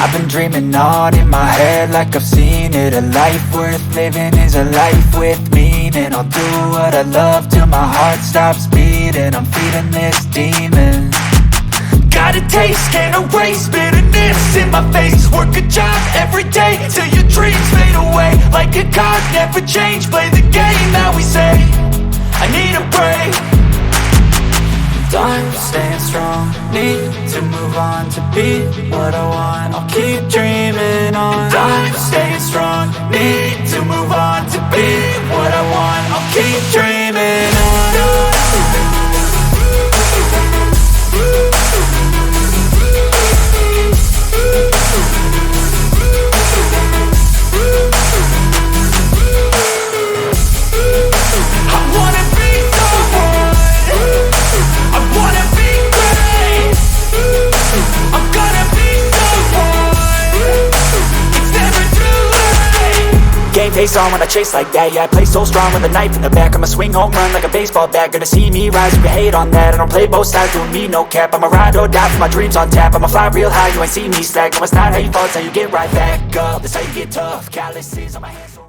I've been dreaming on in my head like I've seen it. A life worth living is a life with meaning. I'll do what I love till my heart stops beating. I'm feeding this demon. Got a taste, can't erase bitterness in my face. Work a job every day till your dreams fade away. Like a card, never change, play the game that we say. I need a break. I'm staying strong, need to move on to be what I want. I'll keep dreaming on. I'm staying strong, need to move on to be what I want. I'll keep dreaming on. Game face on when I chase like that. Yeah, I play so strong with a knife in the back. I'ma swing home run like a baseball bat. Gonna see me rise, you can hate on that. I don't play both sides, doing me no cap. I'ma ride or die for my dreams on tap. I'ma fly real high, you ain't see me slack. No, it's not how you fall, it's how you get right back up. That's how you get tough. Calluses on my hands.